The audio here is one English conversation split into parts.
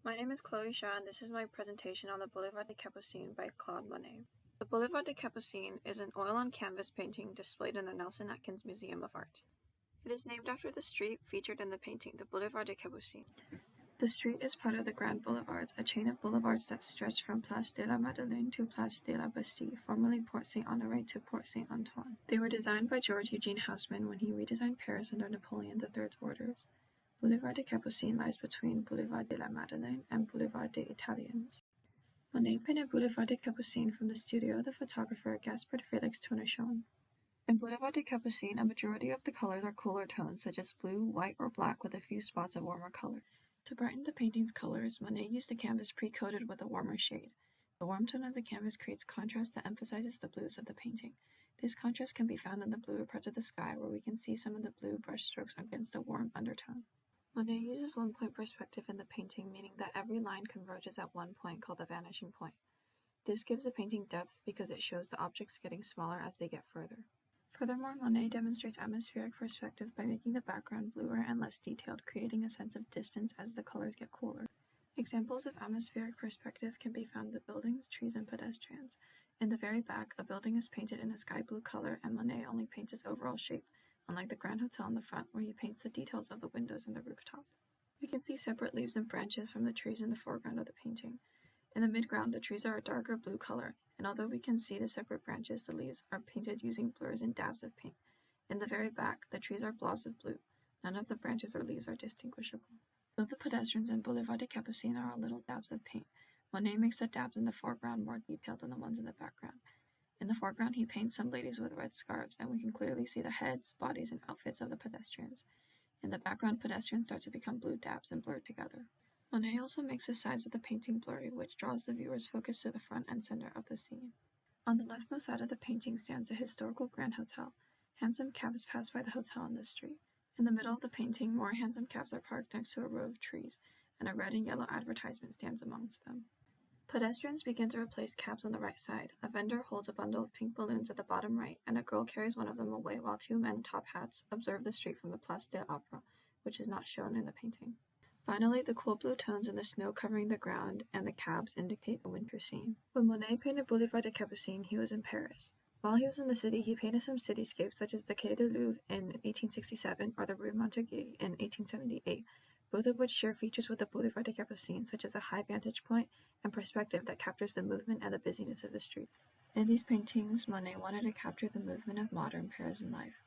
My name is Chloe Shaw, and this is my presentation on the Boulevard de Capucines by Claude Monet. The Boulevard de Capucines is an oil-on-canvas painting displayed in the Nelson Atkins Museum of Art. It is named after the street featured in the painting, the Boulevard de Capucines. The street is part of the Grand Boulevards, a chain of boulevards that stretch from Place de la Madeleine to Place de la Bastille, formerly Porte Saint-Honoré to Porte Saint-Antoine. They were designed by George Eugene Haussmann when he redesigned Paris under Napoleon III's orders. Boulevard de Capucines lies between Boulevard de la Madeleine and Boulevard des Italiens. Monet painted Boulevard de Capucines from the studio of the photographer Gaspard Félix Tourneschon. In Boulevard de Capucines, a majority of the colors are cooler tones such as blue, white, or black with a few spots of warmer color. To brighten the painting's colors, Monet used a canvas pre-coated with a warmer shade. The warm tone of the canvas creates contrast that emphasizes the blues of the painting. This contrast can be found in the bluer parts of the sky, where we can see some of the blue brush strokes against a warm undertone. Monet uses one-point perspective in the painting, meaning that every line converges at one point called the vanishing point. This gives the painting depth because it shows the objects getting smaller as they get further. Furthermore, Monet demonstrates atmospheric perspective by making the background bluer and less detailed, creating a sense of distance as the colors get cooler. Examples of atmospheric perspective can be found in the buildings, trees, and pedestrians. In the very back, a building is painted in a sky blue color, and Monet only paints its overall shape, unlike the Grand Hotel in the front, where he paints the details of the windows and the rooftop. We can see separate leaves and branches from the trees in the foreground of the painting. In the midground, the trees are a darker blue color, and although we can see the separate branches, the leaves are painted using blurs and dabs of paint. In the very back, the trees are blobs of blue. None of the branches or leaves are distinguishable. Though the pedestrians in Boulevard de Capucines are all little dabs of paint, Monet makes the dabs in the foreground more detailed than the ones in the background. In the foreground, he paints some ladies with red scarves, and we can clearly see the heads, bodies, and outfits of the pedestrians. In the background, pedestrians start to become blue dabs and blur together. Monet also makes the sides of the painting blurry, which draws the viewer's focus to the front and center of the scene. On the leftmost side of the painting stands the historical Grand Hotel. Hansom cabs pass by the hotel on the street. In the middle of the painting, more hansom cabs are parked next to a row of trees, and a red and yellow advertisement stands amongst them. Pedestrians begin to replace cabs on the right side. A vendor holds a bundle of pink balloons at the bottom right, and a girl carries one of them away while two men in top hats observe the street from the Place de l'Opera, which is not shown in the painting. Finally, the cool blue tones in the snow covering the ground and the cabs indicate a winter scene. When Monet painted Boulevard de Capucines, he was in Paris. While he was in the city, he painted some cityscapes such as the Quai du Louvre in 1867 or the Rue Montorgueil in 1878, both of which share features with the Boulevard de Capucines, such as a high vantage point and perspective that captures the movement and the busyness of the street. In these paintings, Monet wanted to capture the movement of modern Parisian life.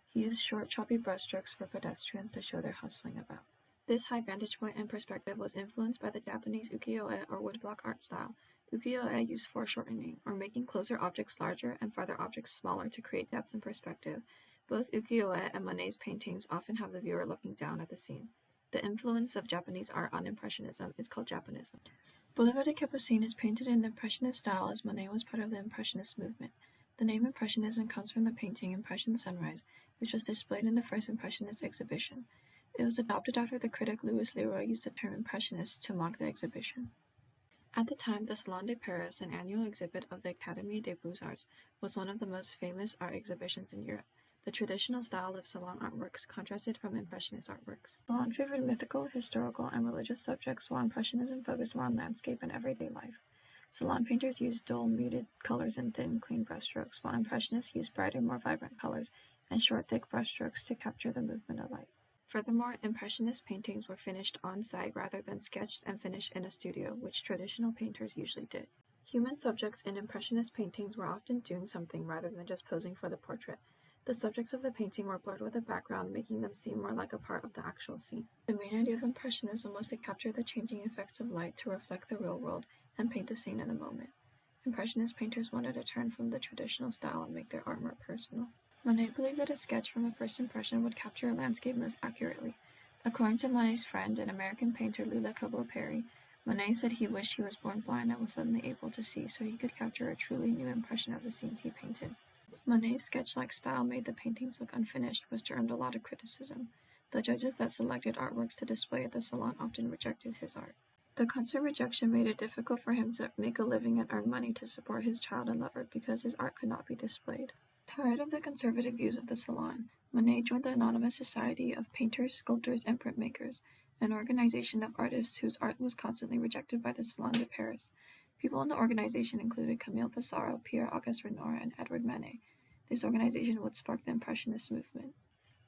He used short, choppy brushstrokes for pedestrians to show their hustling about. This high vantage point and perspective was influenced by the Japanese ukiyo-e or woodblock art style. Ukiyo-e used foreshortening, or making closer objects larger and farther objects smaller to create depth and perspective. Both ukiyo-e and Monet's paintings often have the viewer looking down at the scene. The influence of Japanese art on Impressionism is called Japanism. Boulevard de Capucines is painted in the Impressionist style as Monet was part of the Impressionist movement. The name Impressionism comes from the painting Impression Sunrise, which was displayed in the first Impressionist exhibition. It was adopted after the critic Louis Leroy used the term Impressionist to mock the exhibition. At the time, the Salon de Paris, an annual exhibit of the Académie des Beaux-Arts, was one of the most famous art exhibitions in Europe. The traditional style of Salon artworks contrasted from Impressionist artworks. Salon favored mythical, historical, and religious subjects, while Impressionism focused more on landscape and everyday life. Salon painters used dull, muted colors and thin, clean brushstrokes, while Impressionists used brighter, more vibrant colors and short, thick brushstrokes to capture the movement of light. Furthermore, Impressionist paintings were finished on-site rather than sketched and finished in a studio, which traditional painters usually did. Human subjects in Impressionist paintings were often doing something rather than just posing for the portrait. The subjects of the painting were blurred with the background, making them seem more like a part of the actual scene. The main idea of Impressionism was to capture the changing effects of light to reflect the real world and paint the scene in the moment. Impressionist painters wanted to turn from the traditional style and make their art more personal. Monet believed that a sketch from a first impression would capture a landscape most accurately. According to Monet's friend and American painter Lula Cabot-Perry, Monet said he wished he was born blind and was suddenly able to see so he could capture a truly new impression of the scenes he painted. Monet's sketch-like style made the paintings look unfinished, which earned a lot of criticism. The judges that selected artworks to display at the Salon often rejected his art. The constant rejection made it difficult for him to make a living and earn money to support his child and lover because his art could not be displayed. Tired of the conservative views of the Salon, Monet joined the Anonymous Society of Painters, Sculptors, and Printmakers, an organization of artists whose art was constantly rejected by the Salon de Paris. People in the organization included Camille Pissarro, Pierre-Auguste Renoir, and Edouard Manet. This organization would spark the Impressionist movement.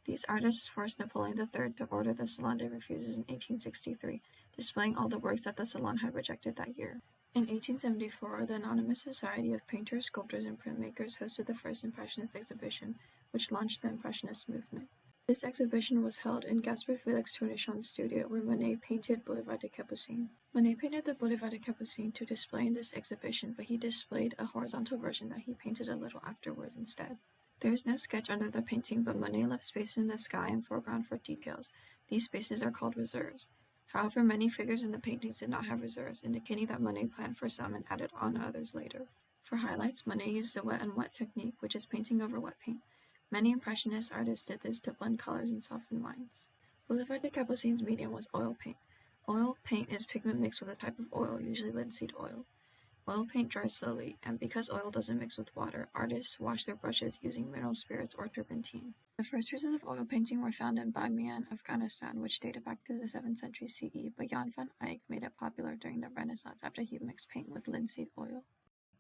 These artists forced Napoleon III to order the Salon de Refuses in 1863, displaying all the works that the Salon had rejected that year. In 1874, the Anonymous Society of Painters, Sculptors, and Printmakers hosted the first Impressionist exhibition, which launched the Impressionist movement. This exhibition was held in Gaspard Félix Tournichon's studio, where Monet painted Boulevard de Capucines. Monet painted the Boulevard de Capucines to display in this exhibition, but he displayed a horizontal version that he painted a little afterward instead. There is no sketch under the painting, but Monet left spaces in the sky and foreground for details. These spaces are called reserves. However, many figures in the paintings did not have reserves, indicating that Monet planned for some and added on others later. For highlights, Monet used the wet and wet technique, which is painting over wet paint. Many Impressionist artists did this to blend colors and soften lines. Boulevard de Capucines' medium was oil paint. Oil paint is pigment mixed with a type of oil, usually linseed oil. Oil paint dries slowly, and because oil doesn't mix with water, artists wash their brushes using mineral spirits or turpentine. The first traces of oil painting were found in Bamiyan, Afghanistan, which dated back to the 7th century CE, but Jan van Eyck made it popular during the Renaissance after he mixed paint with linseed oil.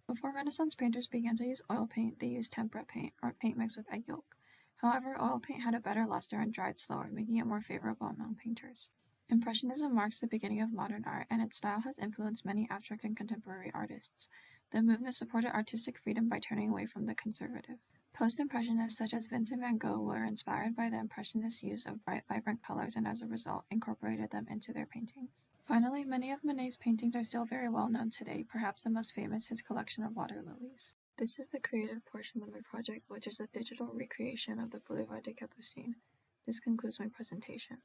Before Renaissance painters began to use oil paint, they used tempera paint, or paint mixed with egg yolk. However, oil paint had a better luster and dried slower, making it more favorable among painters. Impressionism marks the beginning of modern art, and its style has influenced many abstract and contemporary artists. The movement supported artistic freedom by turning away from the conservative. Post-Impressionists such as Vincent van Gogh were inspired by the Impressionist use of bright, vibrant colors and as a result, incorporated them into their paintings. Finally, many of Monet's paintings are still very well known today, perhaps the most famous his collection of water lilies. This is the creative portion of my project, which is a digital recreation of the Boulevard de Capucines. This concludes my presentation.